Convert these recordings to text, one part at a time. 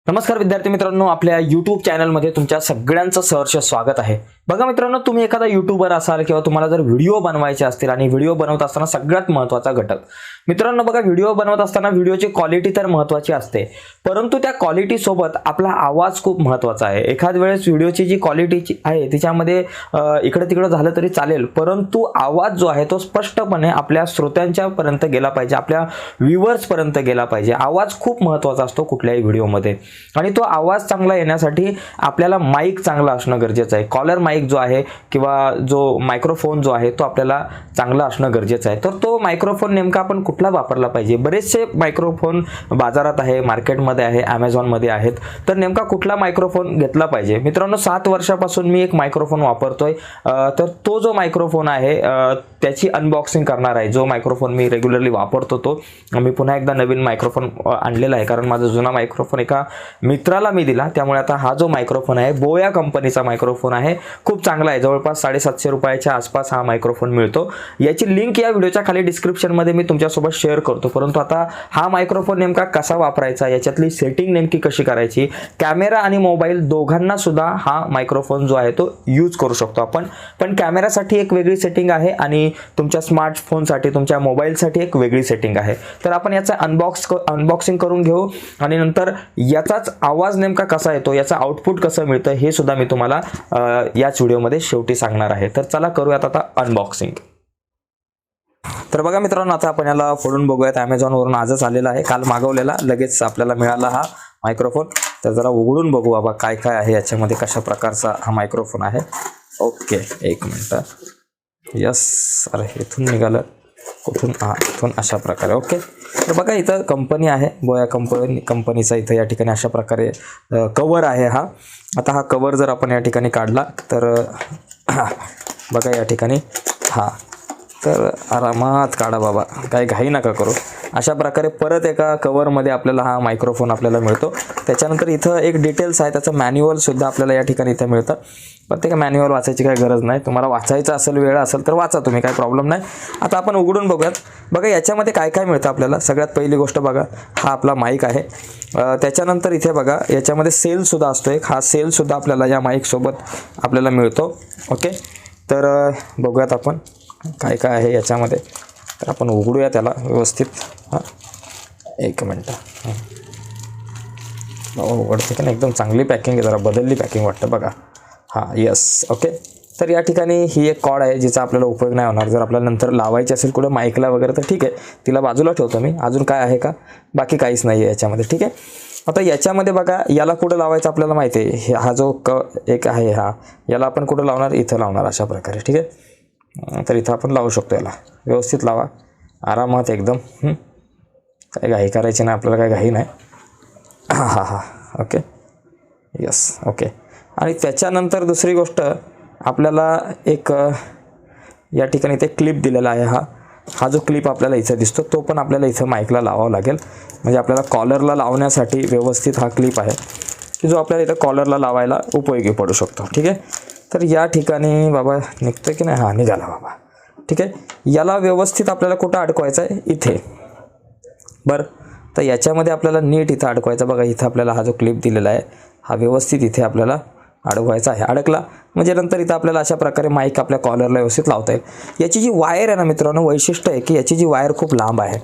नमस्कार विद्यार्थी मित्रांनो, आपल्या YouTube चॅनलमध्ये तुमच्या सगळ्यांचं सहर्ष स्वागत आहे। बघा मित्रांनो, तुम्ही एखादा यूट्यूबर असाल किंवा तुम्हाला जर व्हिडिओ बनवायचे असतील आणि व्हिडिओ बनवत असताना सगळ्यात महत्त्वाचा घटक मित्रांनो बघा, व्हिडिओ बनवत असताना व्हिडिओची क्वालिटी तर महत्त्वाची असते, परंतु त्या क्वालिटी सोबत आपला आवाज खूप महत्त्वाचा आहे। एखाद वेळेस व्हिडिओची जी क्वालिटी आहे तिच्यामध्ये इकडे तिकडे झालं तरी चालेल, परंतु आवाज जो आहे तो स्पष्टपणे आपल्या श्रोत्यांच्या पर्यंत गेला पाहिजे, आपल्या व्ह्यूअर्स पर्यंत गेला पाहिजे। आवाज खूप महत्त्वाचा असतो कुठल्याही व्हिडिओमध्ये, आणि तो आवाज चांगला येण्यासाठी आपल्याला माईक चांगला असणं गरजेचं आहे। कॉलर माईक जो आहे किंवा जो मायक्रोफोन जो आहे तो आपल्याला चांगला असणं गरजेचं आहे। तर तो मायक्रोफोन नेमका आपण कुठला वापरला पाहिजे? बरेचसे मायक्रोफोन बाजारात आहे, मार्केटमध्ये आहे, Amazonमध्ये आहेत, तर नेमका कुठला मायक्रोफोन घेतला पाहिजे? मित्रांनो, 7 वर्षापासून मी एक मायक्रोफोन वापरतोय, तर तो जो मायक्रोफोन आहे त्याची अनबॉक्सिंग करणार आहे। जो मायक्रोफोन मी रेग्युलरली वापरतो तो मी पुन्हा एकदा नवीन मायक्रोफोन आणलेला आहे, कारण माझा जुना मायक्रोफोन एका मित्राला मी दिला, त्यामुळे आता हा जो मायक्रोफोन आहे बोया कंपनीचा मायक्रोफोन आहे, खूप चांगला आहे। जवळपास 750 रुपयाच्या आसपास हा मायक्रोफोन मिळतो। याची लिंक या व्हिडिओच्या खाली डिस्क्रिप्शन मध्ये मी तुमच्यासोबत शेअर करतो। परंतु आता हा मायक्रोफोन नेमका कसा वापरायचा, याच्यातली सेटिंग नेमकी कशी करायची, कॅमेरा आणि मोबाईल दोघांना सुद्धा हा मायक्रोफोन जो आहे तो यूज करू शकतो आपण, पण कॅमेरासाठी एक वेगळी सेटिंग आहे आणि तुमच्या स्मार्टफोनसाठी, तुमच्या मोबाईलसाठी एक वेगळी सेटिंग आहे। तर आपण याचा अनबॉक्सिंग करून घेऊ आणि नंतर याचाच आवाज नेमका कसा येतो, याचा आउटपुट कसं मिळतं हे सुद्धा मी तुम्हाला याच व्हिडिओमध्ये शेवटी सांगणार आहे। तर चला करूयात आता अनबॉक्सिंग। तर बघा मित्रांनो, आता आपण याला फोडून बघूयात। Amazon वरून आजच आलेला आहे, काल मागवलेला, लगेच आपल्याला मिळाला हा मायक्रोफोन। तर जरा उघडून बघू बाबा काय काय आहे याच्यामध्ये, कशा प्रकारचा हा मायक्रोफोन आहे। ओके, एक मिनिट। यस, अरे इथून निघालं, कुठून? इथून अशा प्रकारे। ओके, तर बघा इथं कंपनी आहे, बोया कंपनीचा इथं या ठिकाणी अशा प्रकारे कवर आहे हा। आता हा कवर जर आपण या ठिकाणी काढला तर बघा या ठिकाणी तर आरामात काढा बाबा, काही घाई नका करू। अशा प्रकारे परत एका कवरमध्ये आपल्याला हा मायक्रोफोन आपल्याला मिळतो। त्याच्यानंतर इथं एक डिटेल्स आहे, त्याचं मॅन्युअल सुद्धा आपल्याला या ठिकाणी इथं मिळतं। पण ते मॅन्युअल वाचायची काही गरज नाही, तुम्हाला वाचायचं असेल, वेळ असेल तर वाचा तुम्ही, काही प्रॉब्लेम नाही। आता आपण उघडून बघूयात। बघा याच्यामध्ये काय काय मिळतं आपल्याला। सगळ्यात पहिली गोष्ट बघा, हा आपला माईक आहे। त्याच्यानंतर इथे बघा याच्यामध्ये सेलसुद्धा असतो एक, हा सेलसुद्धा आपल्याला या माईकसोबत आपल्याला मिळतो। ओके, तर बघूयात आपण काय काय आहे याच्यामध्ये। तर आपण उघडूया त्याला व्यवस्थित। एक मिनटं, उघडते का नाही, एकदम चांगली पॅकिंग आहे, जरा बदलली पॅकिंग वाटतं बघा। Yes, okay. तर या ठिकाणी ही एक कॉर्ड आहे जिचा आपल्याला उपयोग नाही होणार। जर आपल्याला नंतर लावायची असेल कुठे माईकला वगैरे तर ठीक आहे, तिला बाजूला ठेवतो मी। अजून काय आहे का? बाकी काहीच नाही आहे याच्यामध्ये, ठीक आहे। आता याच्यामध्ये बघा, याला कुठं लावायचं आपल्याला माहिती आहे, हा जो एक आहे याला आपण कुठं लावणार? इथं लावणार अशा प्रकारे, ठीक आहे। तर इथं आपण लावू शकतो, याला व्यवस्थित लावा, आरामात एकदम। काही घाई करायची नाही आपल्याला, काही घाई नाही। Okay, yes, okay. आणि त्याच्यानंतर दुसरी गोष्ट आपल्याला एक या ठिकाणी इथे क्लिप दिलेला आहे। हा जो क्लिप आपल्याला इथं दिसतो तो पण आपल्याला इथं माईकला लावावा लागेल, म्हणजे आपल्याला कॉलरला लावण्यासाठी व्यवस्थित हा क्लिप आहे की जो आपल्याला इथं कॉलरला लावायला उपयोगी पडू शकतो, ठीक आहे। तर या ठिकाणी बाबा निघतं की नाही? निघाला बाबा, ठीक आहे। याला व्यवस्थित आपल्याला कुठं अडकवायचं आहे? इथे, बरं। तर याच्यामध्ये आपल्याला नीट इथं अडकवायचा। बघा इथं आपल्याला हा जो क्लिप दिलेला आहे हा व्यवस्थित इथे आपल्याला अडकवायचा आहे। अडकला म्हणजे नंतर इथं आपल्याला अशा प्रकारे माईक आपल्या कॉलरला व्यवस्थित लावता येईल। याची जी वायर आहे ना मित्रांनो, वैशिष्ट्य आहे की याची जी वायर खूप लांब आहे,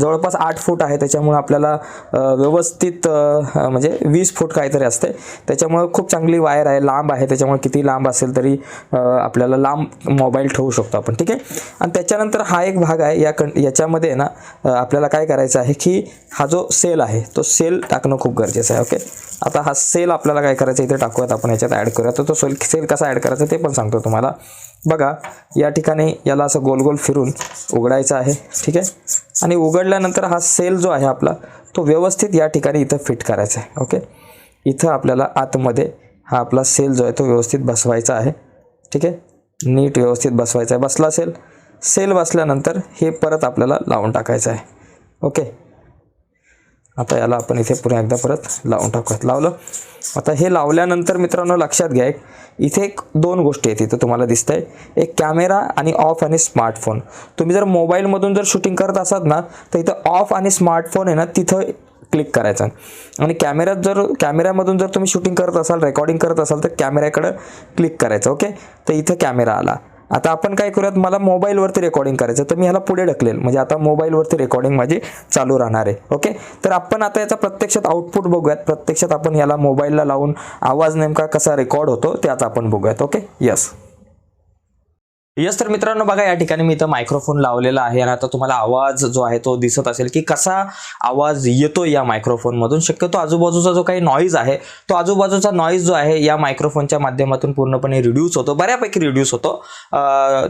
जवळपास 8 फूट आहे। त्याच्यामुळे आपल्याला व्यवस्थित म्हणजे 20 फूट काहीतरी असते, त्याच्यामुळे खूप चांगली वायर आहे, लांब आहे। त्याच्यामुळे किती लांब असेल तरी आपल्याला लांब मोबाईल ठेवू शकतो आपण, ठीक आहे। आणि त्याच्यानंतर हा एक भाग आहे, याच्यामध्ये ना आपल्याला काय करायचं आहे की हा जो सेल आहे तो सेल टाकणं खूप गरजेचं आहे। ओके, आता हा सेल आपल्याला काय करायचं इथे टाकूयात आपण, याच्यात ॲड करूया। तर तो सेल कसा ॲड करायचा ते पण सांगतो तुम्हाला। बघा या ठिकाणी याला असं गोल गोल फिरून उघडायचं आहे, ठीक आहे। आणि उघडल्यानंतर हा सेल जो आहे आपला तो व्यवस्थित या ठिकाणी इथं फिट करायचा आहे। ओके, इथं आपल्याला आतमध्ये हा आपला सेल जो आहे तो व्यवस्थित बसवायचा आहे, ठीक आहे। नीट व्यवस्थित बसवायचा आहे। बसला सेल बसल्यानंतर हे परत आपल्याला लावून टाकायचं आहे। ओके, आता याला आपण इथे पुन्हा एकदा परत लावून टाकूयात। लावलं। आता हे लावल्यानंतर मित्रांनो लक्षात घ्या, इथे एक 2 गोष्टी आहेत, इथं तुम्हाला दिसतंय एक कॅमेरा आणि ऑफ आणि स्मार्टफोन। तुम्ही जर मोबाईलमधून जर शूटिंग करत असाल ना तर इथं ऑफ आणि स्मार्टफोन आहे ना तिथं क्लिक करायचा आणि कॅमेऱ्यामधून जर तुम्ही शूटिंग करत असाल, रेकॉर्डिंग करत असाल तर कॅमेऱ्याकडे क्लिक करायचं. ओके, तर इथं कॅमेरा आला. आता आपण काय करूयात, मला मोबाईलवरती रेकॉर्डिंग करायचं तर मी ह्याला पुढे ढकलेल, म्हणजे आता मोबाईलवरती रेकॉर्डिंग माझी चालू राहणार आहे. ओके, तर आपण आता याचा प्रत्यक्षात आउटपुट बघूयात. प्रत्यक्षात आपण याला मोबाईलला लावून आवाज नेमका कसा रेकॉर्ड होतो ते आता आपण बघूयात. ओके, यस तर मित्रांनो बघा, या ठिकाणी मी इथं मायक्रोफोन लावलेला आहे आणि आता तुम्हाला आवाज जो आहे तो दिसत असेल की कसा आवाज येतो या मायक्रोफोनमधून. शक्यतो आजूबाजूचा जो काही नॉईज आहे तो आजूबाजूचा नॉईज जो आहे या मायक्रोफोनच्या माध्यमातून पूर्णपणे रिड्यूस होतो, बऱ्यापैकी रिड्यूस होतो.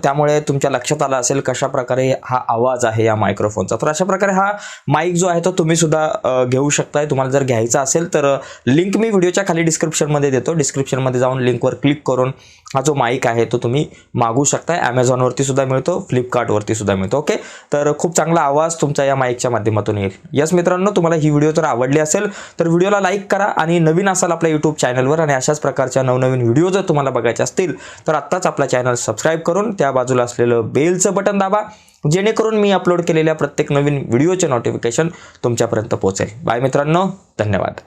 त्यामुळे तुमच्या लक्षात आलं असेल कशा प्रकारे हा आवाज आहे या मायक्रोफोनचा. तर अशा प्रकारे हा माईक जो आहे तो तुम्ही सुद्धा घेऊ शकताय. तुम्हाला जर घ्यायचा असेल तर लिंक मी व्हिडिओच्या खाली डिस्क्रिप्शनमध्ये देतो. डिस्क्रिप्शनमध्ये जाऊन लिंकवर क्लिक करून हा जो माईक आहे तो तुम्ही मागू शकता. Amazonवरती सुद्धा मिळतो, फ्लिपकार्टवरती सुद्धा मिळतो. ओके, तर खूप चांगला आवाज तुमच्या या माईकच्या माध्यमातून येईल. यस मित्रांनो, तुम्हाला ही व्हिडिओ जर आवडली असेल तर व्हिडिओला लाईक करा आणि नवीन असाल आपल्या यूट्यूब चॅनलवर आणि अशाच प्रकारच्या नवनवीन व्हिडिओ जर तुम्हाला बघायचे असतील तर आत्ताच आपला चॅनल सबस्क्राईब करून त्या बाजूला असलेलं बेलचं बटन दाबा, जेणेकरून मी अपलोड केलेल्या प्रत्येक नवीन व्हिडिओचे नोटिफिकेशन तुमच्यापर्यंत पोहोचेल. बाय मित्रांनो, धन्यवाद.